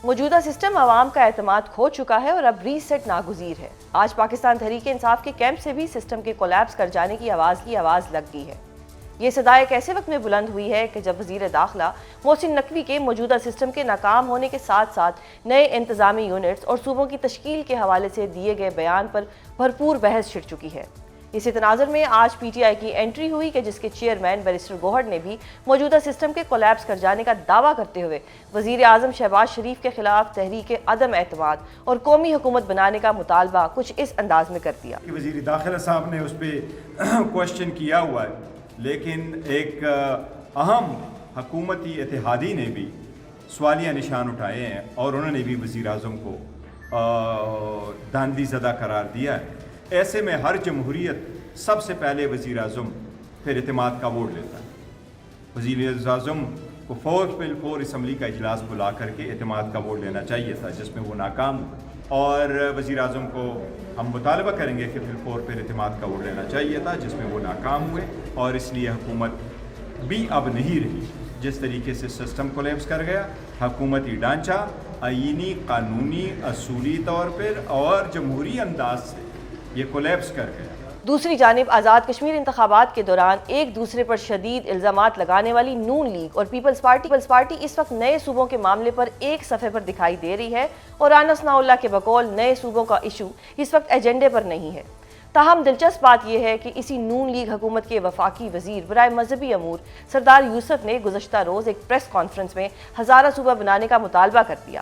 موجودہ سسٹم عوام کا اعتماد کھو چکا ہے اور اب ریسیٹ ناگزیر ہے۔ آج پاکستان تحریک انصاف کے کیمپ سے بھی سسٹم کے کولیپس کر جانے کی آواز لگ گئی ہے۔ یہ صدا ایک ایسے وقت میں بلند ہوئی ہے کہ جب وزیر داخلہ محسن نقوی کے موجودہ سسٹم کے ناکام ہونے کے ساتھ ساتھ نئے انتظامی یونٹس اور صوبوں کی تشکیل کے حوالے سے دیے گئے بیان پر بھرپور بحث چھڑ چکی ہے۔ اسی تناظر میں آج پی ٹی آئی کی انٹری ہوئی کہ جس کے چیئرمین بیرسٹر گوہر نے بھی موجودہ سسٹم کے کولیپس کر جانے کا دعویٰ کرتے ہوئے وزیر اعظم شہباز شریف کے خلاف تحریک عدم اعتماد اور قومی حکومت بنانے کا مطالبہ کچھ اس انداز میں کر دیا۔ وزیر داخلہ صاحب نے اس پہ کوشچن کیا ہوا ہے، لیکن ایک اہم حکومتی اتحادی نے بھی سوالیہ نشان اٹھائے ہیں اور انہوں نے بھی وزیر اعظم کو داندھی زدہ قرار دیا ہے۔ ایسے میں ہر جمہوریت سب سے پہلے وزیر اعظم پھر اعتماد کا ووٹ لیتا ہے۔ وزیر اعظم کو فور اسمبلی کا اجلاس بلا کر کے اعتماد کا ووٹ لینا چاہیے تھا، جس میں وہ ناکام ہوئے، اور وزیر اعظم کو ہم مطالبہ کریں گے کہ پھر اعتماد کا ووٹ لینا چاہیے تھا، جس میں وہ ناکام ہوئے، اور اس لیے حکومت بھی اب نہیں رہی۔ جس طریقے سے سسٹم کولیپس کر گیا، حکومتی ڈھانچہ آئینی، قانونی، اصولی طور پر اور جمہوری انداز سے یہ کولیپس کر گیا۔ دوسری جانب آزاد کشمیر انتخابات کے دوران ایک دوسرے پر شدید الزامات لگانے والی نون لیگ اور پیپلز پارٹی اس وقت نئے صوبوں کے معاملے پر ایک صفحے پر دکھائی دے رہی ہے، اور رانا ثناء اللہ کے بقول نئے صوبوں کا ایشو اس وقت ایجنڈے پر نہیں ہے۔ تاہم دلچسپ بات یہ ہے کہ اسی نون لیگ حکومت کے وفاقی وزیر برائے مذہبی امور سردار یوسف نے گزشتہ روز ایک پریس کانفرنس میں ہزارہ صوبہ بنانے کا مطالبہ کر دیا۔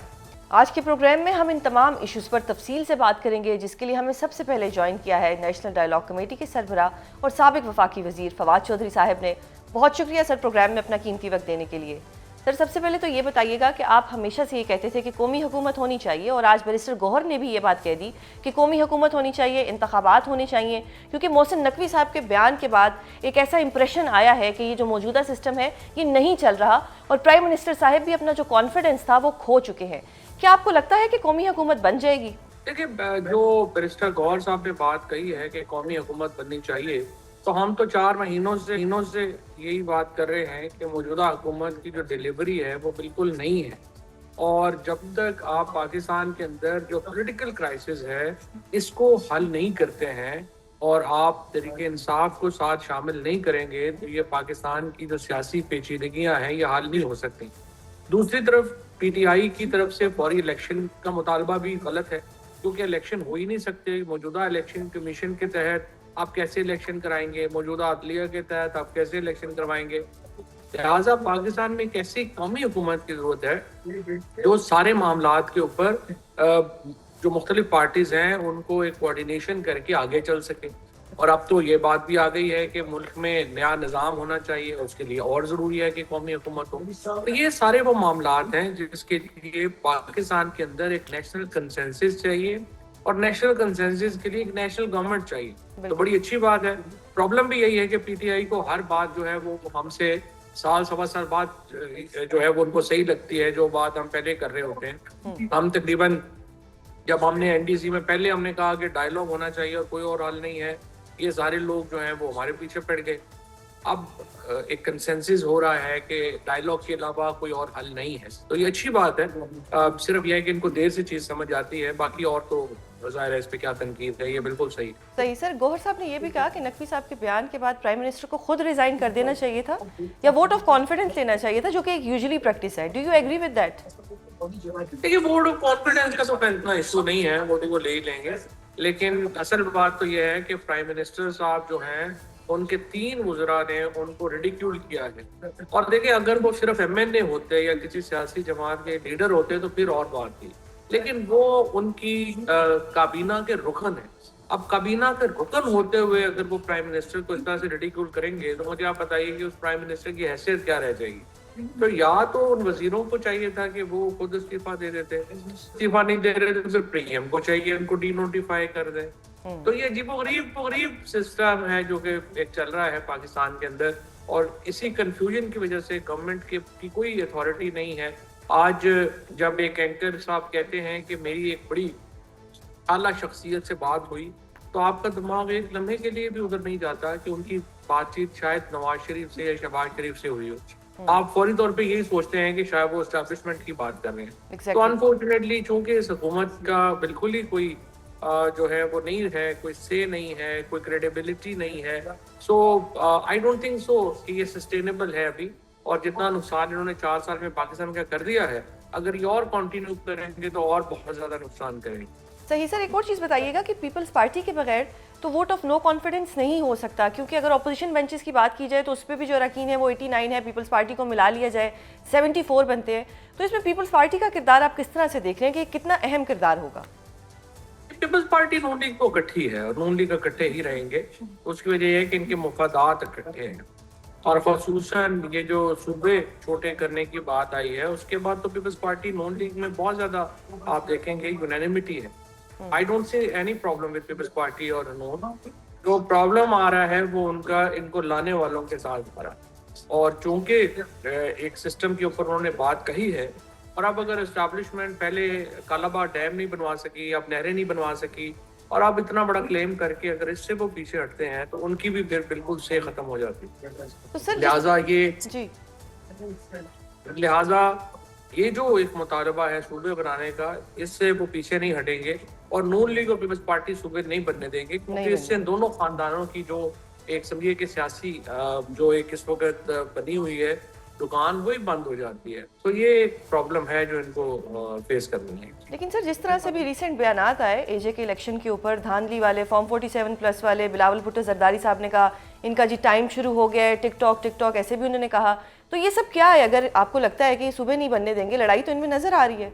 آج کے پروگرام میں ہم ان تمام ایشوز پر تفصیل سے بات کریں گے، جس کے لیے ہمیں سب سے پہلے جوائن کیا ہے نیشنل ڈائیلاگ کمیٹی کے سربراہ اور سابق وفاقی وزیر فواد چودھری صاحب نے۔ بہت شکریہ سر پروگرام میں اپنا قیمتی وقت دینے کے لیے۔ سر، سب سے پہلے تو یہ بتائیے گا کہ آپ ہمیشہ سے یہ کہتے تھے کہ قومی حکومت ہونی چاہیے، اور آج بیرسٹر گوہر نے بھی یہ بات کہہ دی کہ قومی حکومت ہونی چاہیے، انتخابات ہونے چاہیے، کیونکہ محسن نقوی صاحب کے بیان کے بعد ایک ایسا امپریشن آیا ہے کہ یہ جو موجودہ سسٹم ہے یہ نہیں چل رہا، اور پرائم منسٹر صاحب بھی اپنا جو کانفیڈنس تھا وہ کھو چکے ہیں۔ کیا آپ کو لگتا ہے کہ قومی حکومت بن جائے گی؟ دیکھیں، جو بیرسٹر گوہر صاحب نے بات کہی ہے کہ قومی حکومت بننی چاہیے، تو ہم تو 4 مہینوں سے یہی بات کر رہے ہیں کہ موجودہ حکومت کی جو ڈیلیوری ہے وہ بالکل نہیں ہے، اور جب تک آپ پاکستان کے اندر جو پولیٹیکل کرائسس ہے اس کو حل نہیں کرتے ہیں اور آپ تحریک انصاف کو ساتھ شامل نہیں کریں گے، تو یہ پاکستان کی جو سیاسی پیچیدگیاں ہیں یہ حل نہیں ہو سکتی۔ دوسری طرف پی ٹی آئی کی طرف سے فوری الیکشن کا مطالبہ بھی غلط ہے، کیونکہ الیکشن ہو ہی نہیں سکتے۔ موجودہ الیکشن کمیشن کے تحت آپ کیسے الیکشن کرائیں گے؟ موجودہ عدلیہ کے تحت آپ کیسے الیکشن کروائیں گے؟ لہٰذا پاکستان میں ایک ایسی قومی حکومت کی ضرورت ہے جو سارے معاملات کے اوپر جو مختلف پارٹیز ہیں ان کو ایک کوارڈینیشن کر کے آگے چل سکے۔ اور اب تو یہ بات بھی آ گئی ہے کہ ملک میں نیا نظام ہونا چاہیے، اس کے لیے اور ضروری ہے کہ قومی حکومت ہو۔ تو یہ سارے وہ معاملات ہیں جس کے لیے پاکستان کے اندر ایک نیشنل کنسنسس چاہیے، اور نیشنل کنسنسس کے لیے ایک نیشنل گورنمنٹ چاہیے۔ تو بڑی اچھی بات ہے۔ پرابلم بھی یہی ہے کہ پی ٹی آئی کو ہر بات جو ہے وہ ہم سے سال سوا سال بعد جو ہے وہ ان کو صحیح لگتی ہے، جو بات ہم پہلے کر رہے ہوتے ہیں۔ ہم تقریباً جب ہم نے این ڈی سی میں پہلے ہم نے کہا کہ ڈائیلاگ ہونا چاہیے اور کوئی اور حل نہیں ہے، یہ سارے لوگ جو ہیں وہ ہمارے پیچھے پڑ گئے۔ اب ایک کنسنسس ہو رہا ہے کہ ڈائیلاگ کے علاوہ کوئی اور حل نہیں ہے، تو یہ اچھی بات ہے۔ صرف یہ ہے کہ ان کو دیر سے چیز سمجھ آتی ہے، باقی اور تو ظاہر ہے اس پہ کیا تنقید ہے، یہ بالکل صحیح ہے۔ صحیح سر، گوہر صاحب نے یہ بھی کہا کہ نقوی صاحب کے بیان کے بعد پرائم منسٹر کو خود ریزائن کر دینا چاہیے تھا یا ووٹ آف کانفیڈنس لینا چاہیے تھا، جو کہ ایک یوزلی پریکٹس ہے۔ Do you agree with that? دیکھیے، ووٹ آف کانفیڈنس کا تو اتنا ایشو نہیں ہے، ووٹ وہ لے ہی لیں گے، لیکن اصل بات تو یہ ہے کہ پرائم منسٹر صاحب جو ہیں ان کے 3 وزراء نے ان کو ریڈیکیول کیا ہے۔ اور دیکھیں، اگر وہ صرف ایم این اے ہوتے یا کسی سیاسی جماعت کے لیڈر ہوتے تو پھر اور بات تھی، لیکن وہ ان کی کابینہ کے رکن ہیں۔ اب کابینہ کے رکن ہوتے ہوئے اگر وہ پرائم منسٹر کو اس طرح سے ریڈیکیول کریں گے تو مجھے آپ بتائیے کہ اس پرائم منسٹر کی حیثیت کیا رہ جائے گی؟ تو یا تو ان وزیروں کو چاہیے تھا کہ وہ خود استعفیٰ دے دیتے، استعفیٰ نہیں دے رہے تو پھر پری ایم کو چاہیے ان کو ڈی نوٹیفائی کر دیں۔ تو یہ عجیب و غریب سسٹم ہے جو کہ ایک چل رہا ہے پاکستان کے اندر، اور اسی کنفیوژن کی وجہ سے گورنمنٹ کی کوئی اتھارٹی نہیں ہے۔ آج جب ایک اینکر صاحب کہتے ہیں کہ میری ایک بڑی اعلیٰ شخصیت سے بات ہوئی، تو آپ کا دماغ ایک لمحے کے لیے بھی ادھر نہیں جاتا کہ ان کی بات چیت شاید نواز شریف سے یا شہباز شریف سے ہوئی ہو۔ آپ فوری طور پہ یہی سوچتے ہیں کہ شاید وہ اسٹیبلشمنٹ کی بات کر رہے ہیں. Exactly. تو انفارچونیٹلی چونکہ اس حکومت کا بالکل ہی کوئی جو ہے وہ نہیں ہے, کوئی سے نہیں ہے, کوئی کریڈیبلٹی نہیں ہے, سو آئی ڈونٹ تھنک سو کہ یہ سسٹینیبل ہے ابھی. اور جتنا نقصان انہوں نے 4 سال میں پاکستان کا کر دیا ہے, اگر یہ اور کنٹینیو کریں گے تو اور بہت زیادہ نقصان کریں گے. صحیح سر, ایک اور چیز بتائیے گا کہ پیپلز پارٹی کے بغیر تو ووٹ آف نو کانفیڈنس نہیں ہو سکتا, کیونکہ اگر اپوزیشن بینچز کی بات کی جائے تو اس پہ بھی جو اراکین ہے وہ 89 ہے, پیپلز پارٹی کو ملا لیا جائے 74 بنتے ہیں. تو اس میں پیپلز پارٹی کا کردار آپ کس طرح سے دیکھ رہے ہیں کہ کتنا اہم کردار ہوگا؟ پیپلز پارٹی نون لیگ تو اکٹھی ہے اور نون لیگ اکٹھے ہی رہیں گے. اس کی وجہ یہ ہے کہ ان کے مفادات اکٹھے ہیں, اور خصوصاً یہ جو صوبے چھوٹے کرنے کی بات آئی ہے اس کے بعد تو پیپلز پارٹی نون لیگ میں بہت زیادہ آپ دیکھیں گے یونینیمٹی ہے. I don't see any problem with Peoples Party اور نون. جو پرابلم آ رہا ہے وہ ان کو لانے والوں کے ساتھ آ رہا ہے. اور چونکہ ایک سسٹم کے اوپر انہوں نے بات کہی ہے, اور اب اگر اسٹیبلشمنٹ پہلے کالاباغ ڈیم نہیں بنوا سکی, اب نہریں نہیں بنوا سکی, اور اب اتنا بڑا کلیم کر کے اگر اس سے وہ پیچھے ہٹتے ہیں تو ان کی بھی پھر بالکل سے ختم ہو جاتی ہے. لہٰذا یہ جو ایک مطالبہ ہے صوبے بنانے کا, اس سے وہ پیچھے نہیں ہٹیں گے, اور نون لیگ اور پیپلز پارٹی صوبے نہیں بننے دیں گے, کیونکہ اس سے دونوں خاندانوں کی جو ایک سمجھیے کہ سیاسی جو ایک اس وقت بنی ہوئی ہے دکان, وہی بند ہو جاتی ہے. تو یہ ایک پرابلم ہے جو ان کو فیس کرنی ہے. لیکن سر جس طرح سے بھی ریسنٹ بیانات آئے اے جے کے الیکشن کے اوپر, دھاندلی والے, فارم 47+ والے, بلاول بھٹو زرداری صاحب نے کہا ان کا جی ٹائم شروع ہو گیا ہے, ٹک ٹاک ایسے بھی انہوں نے کہا. تو یہ سب کیا ہے؟ اگر آپ کو لگتا ہے کہ یہ صوبے نہیں بننے دیں گے, لڑائی تو ان میں نظر آ رہی ہے.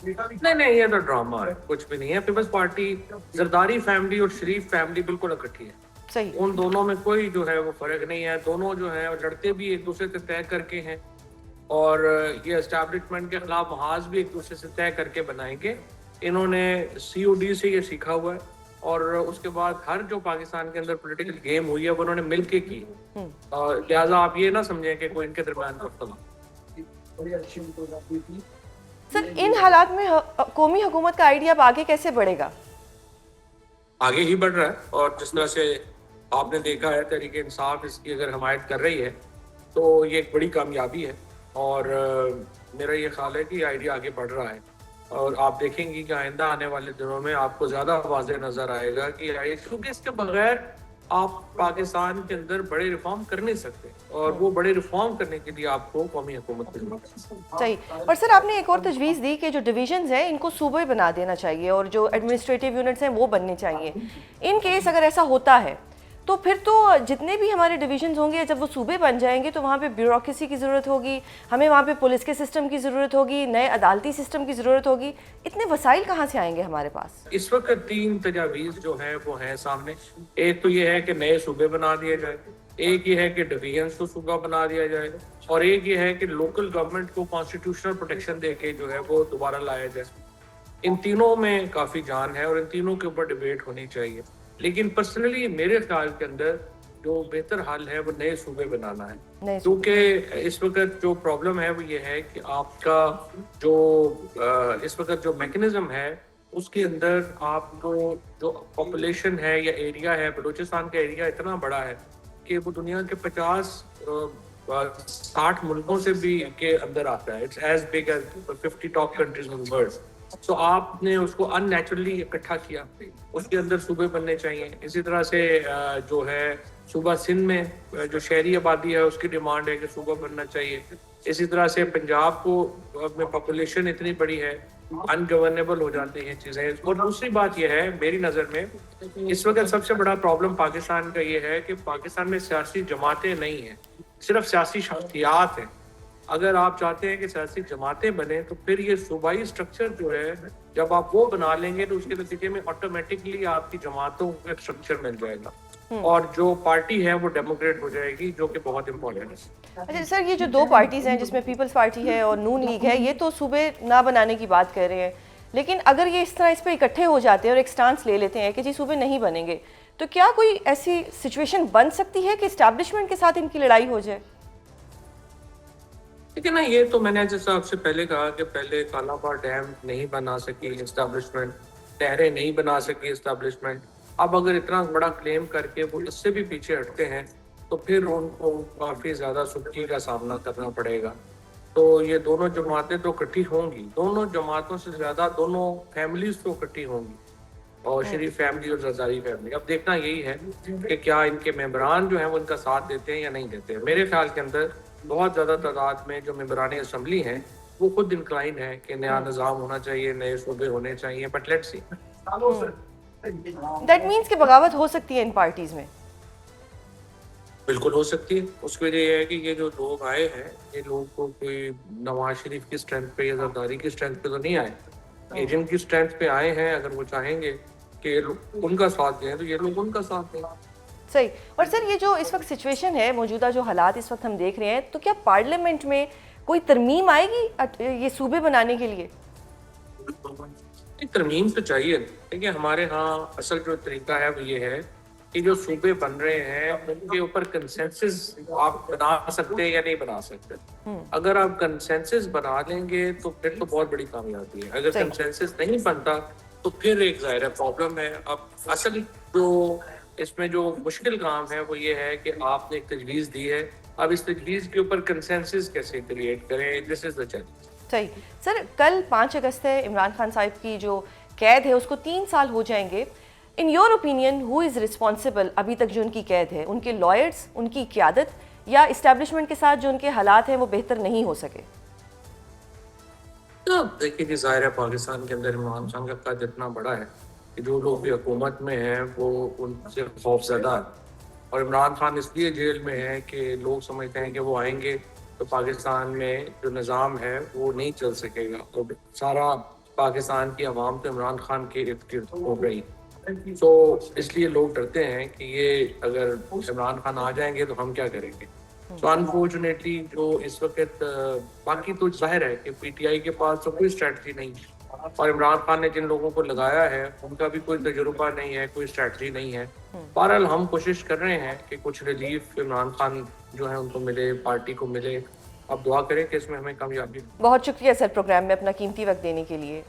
نہیں, یہ تو ڈرامہ ہے, کچھ بھی نہیں ہے. پیپلز پارٹی, زرداری فیملی اور شریف فیملی بالکل اکٹھی ہے. صحیح, ان دونوں میں کوئی جو ہے وہ فرق نہیں ہے. دونوں جو ہے لڑتے بھی ایک دوسرے سے طے کر کے ہیں, اور یہ اسٹیبلشمنٹ کے خلاف محاذ بھی ایک دوسرے سے طے کر کے بنائیں گے. انہوں نے COD سے یہ سیکھا ہوا ہے, اور اس کے بعد ہر جو پاکستان کے اندر پولیٹیکل گیم ہوئی ہے وہ انہوں نے مل کے کی. لہٰذا آپ یہ نہ سمجھیں کہ کوئی ان کے درمیان سر ان حالات میں قومی حکومت کا آئیڈیا اب آگے کیسے بڑھے گا؟ آگے ہی بڑھ رہا ہے, اور جس طرح سے آپ نے دیکھا ہے تحریک انصاف اس کی اگر حمایت کر رہی ہے تو یہ ایک بڑی کامیابی ہے, اور میرا یہ خیال ہے کہ یہ آئیڈیا آگے بڑھ رہا ہے. اور آپ دیکھیں گے کہ آئندہ آنے والے دنوں میں آپ کو زیادہ واضح نظر آئے گا کہ کیونکہ اس کے بغیر آپ پاکستان کے اندر بڑے ریفارم کر نہیں سکتے, اور وہ بڑے ریفارم کرنے کے لیے آپ کو قومی حکومت کی ضرورت ہے. صحیح. اور سر آپ نے ایک اور تجویز دی کہ جو ڈویژنز ہیں ان کو صوبے بنا دینا چاہیے, اور جو ایڈمنسٹریٹو یونٹس ہیں وہ بننے چاہیے. ان کیس اگر ایسا ہوتا ہے تو پھر تو جتنے بھی ہمارے ڈویژنز ہوں گے, جب وہ صوبے بن جائیں گے تو وہاں پہ بیوروکریسی کی ضرورت ہوگی, ہمیں وہاں پہ پولیس کے سسٹم کی ضرورت ہوگی, نئے عدالتی سسٹم کی ضرورت ہوگی. اتنے وسائل کہاں سے آئیں گے ہمارے پاس؟ اس وقت 3 تجاویز جو ہیں وہ ہیں سامنے. ایک تو یہ ہے کہ نئے صوبے بنا دیا جائے, ایک یہ ہے کہ ڈویژنز کو صوبہ بنا دیا جائے, اور ایک یہ ہے کہ لوکل گورنمنٹ کو کانسٹیٹیوشنل پروٹیکشن دے کے جو ہے وہ دوبارہ لایا جائے. ان تینوں میں کافی جان ہے, اور ان تینوں کے اوپر ڈیبیٹ ہونی چاہیے. لیکن پرسنلی میرے خیال کے اندر جو بہتر حل ہے وہ نئے صوبے بنانا ہے, کیونکہ اس وقت جو پرابلم ہے وہ یہ ہے کہ آپ کا جو اس وقت جو میکنزم ہے اس کے اندر آپ کو جو پاپولیشن ہے یا ایریا ہے, بلوچستان کا ایریا اتنا بڑا ہے کہ وہ دنیا کے 50-60 ملکوں سے بھی کے اندر آتا ہے. It's as big as 50 top countries in the world. تو آپ نے اس کو ان نیچرلی اکٹھا کیا, اس کے اندر صوبے بننے چاہیے. اسی طرح سے جو ہے صوبہ سندھ میں جو شہری آبادی ہے اس کی ڈیمانڈ ہے کہ صوبہ بننا چاہیے. اسی طرح سے پنجاب کو میں پاپولیشن اتنی بڑی ہے, ان گورنیبل ہو جاتی ہیں چیزیں. اور دوسری بات یہ ہے میری نظر میں, اس وقت سب سے بڑا پرابلم پاکستان کا یہ ہے کہ پاکستان میں سیاسی جماعتیں نہیں ہیں, صرف سیاسی شخصیات ہیں. اگر آپ چاہتے ہیں کہ سیاسی جماعتیں بنیں تو پھر یہ صوبائی سٹرکچر جو ہے جب آپ وہ بنا لیں گے تو اس کے نتیجے میں آٹومیٹکلی آپ کی جماعتوں کا سٹرکچر مل جائے گا, اور جو پارٹی ہے وہ ڈیموکریٹ ہو جائے گی, جو کہ بہت امپورٹنٹ ہے. اچھا سر, یہ جو 2 پارٹیز ہیں جس میں پیپلز پارٹی ہے اور نون لیگ ہے, یہ تو صوبے نہ بنانے کی بات کر رہے ہیں, لیکن اگر یہ اس طرح اس پہ اکٹھے ہو جاتے ہیں اور ایک سٹانس لے لیتے ہیں کہ جی صوبے نہیں بنیں گے, تو کیا کوئی ایسی سچویشن بن سکتی ہے کہ اسٹیبلشمنٹ کے ساتھ ان کی لڑائی ہو جائے؟ لیکن نہیں, یہ تو میں نے جیسا آپ سے پہلے کہا کہ پہلے کالاباغ ڈیم نہیں بنا سکی اسٹیبلشمنٹ, نہریں نہیں بنا سکی اسٹیبلشمنٹ. اب اگر اتنا بڑا کلیم کر کے وہ اس سے بھی پیچھے ہٹتے ہیں تو پھر ان کو کافی زیادہ سختی کا سامنا کرنا پڑے گا. تو یہ دونوں جماعتیں تو اکٹھی ہوں گی, دونوں جماعتوں سے زیادہ دونوں فیملیز تو اکٹھی ہوں گی, اور شریف فیملی اور زرداری فیملی. اب دیکھنا یہی ہے کہ کیا ان کے ممبران جو ہیں وہ ان کا ساتھ دیتے ہیں یا نہیں دیتے ہیں. میرے خیال کے اندر بہت زیادہ تعداد میں جو ممبران اسمبلی ہیں وہ خود انکلائن ہے کہ نیا نظام ہونا چاہیے, نئے صوبے ہونے چاہیے, but let's see. That means کہ بغاوت ہو سکتی ہے ان پارٹیز میں. بالکل ہو سکتی ہے. اس کی وجہ یہ ہے کہ یہ جو لوگ آئے ہیں یہ لوگ کو کوئی نواز شریف کی اسٹرینتھ پہ یا زرداری کی اسٹرینتھ پہ تو نہیں آئے, ایجنٹ کی اسٹرینتھ پہ آئے ہیں. اگر وہ چاہیں گے کہ ان کا ساتھ دیں تو یہ لوگ ان کا ساتھ دیں. صحیح. اور سر یہ جو اس وقت سچویشن ہے, موجودہ جو حالات اس وقت ہم دیکھ رہے ہیں, تو کیا پارلیمنٹ میں کوئی ترمیم آئے گی یہ صوبے بنانے کے لیے؟ ترمیم تو چاہیے. دیکھیے ہمارے ہاں اصل جو طریقہ ہے وہ یہ ہے کہ جو صوبے بن رہے ہیں ان کے اوپر کنسنسس آپ بنا سکتے یا نہیں بنا سکتے. اگر آپ کنسنسس بنا لیں گے تو پھر تو بہت بڑی کامیابی ہے. اگر کنسنسس نہیں بنتا تو پھر ایک ظاہر پرابلم ہے. اب اصل جو اس میں جو مشکل کام ہے وہ یہ ہے کہ آپ نے ایک تجویز دی ہے, اب اس تجویز کے اوپر کنسنسس کیسے کریٹ کریں, دس از دا چیلنج. صحیح. سر کل 5 اگست ہے, عمران خان صاحب کی جو قید ہے اس کو 3 سال ہو جائیں گے. In your opinion who is responsible ابھی تک جو ان کی قید ہے, ان کے لائرز, ان کی قیادت, یا اسٹیبلشمنٹ کے ساتھ جو ان کے حالات ہیں وہ بہتر نہیں ہو سکے؟ دیکھیے جی ظاہر ہے پاکستان کے اندر عمران خان کا قد اتنا بڑا ہے کہ جو لوگ بھی حکومت میں ہیں وہ ان سے خوف زدہ ہے. اور عمران خان اس لیے جیل میں ہے کہ لوگ سمجھتے ہیں کہ وہ آئیں گے تو پاکستان میں جو نظام ہے وہ نہیں چل سکے گا. تو سارا پاکستان کی عوام تو عمران خان کے ارد گرد ہو گئی. تو اس لیے لوگ ڈرتے ہیں کہ یہ اگر عمران خان آ جائیں گے تو ہم کیا کریں گے. تو انفارچونیٹلی جو اس وقت باقی تو ظاہر ہے کہ پی ٹی آئی کے پاس تو کوئی اسٹریٹجی نہیں ہے, اور عمران خان نے جن لوگوں کو لگایا ہے ان کا بھی کوئی تجربہ نہیں ہے, کوئی اسٹریٹجی نہیں ہے. بہرحال ہم کوشش کر رہے ہیں کہ کچھ ریلیف عمران خان جو ہے ان کو ملے, پارٹی کو ملے. اب دعا کریں کہ اس میں ہمیں کامیابی. بہت شکریہ سر پروگرام میں اپنا قیمتی وقت دینے کے لیے.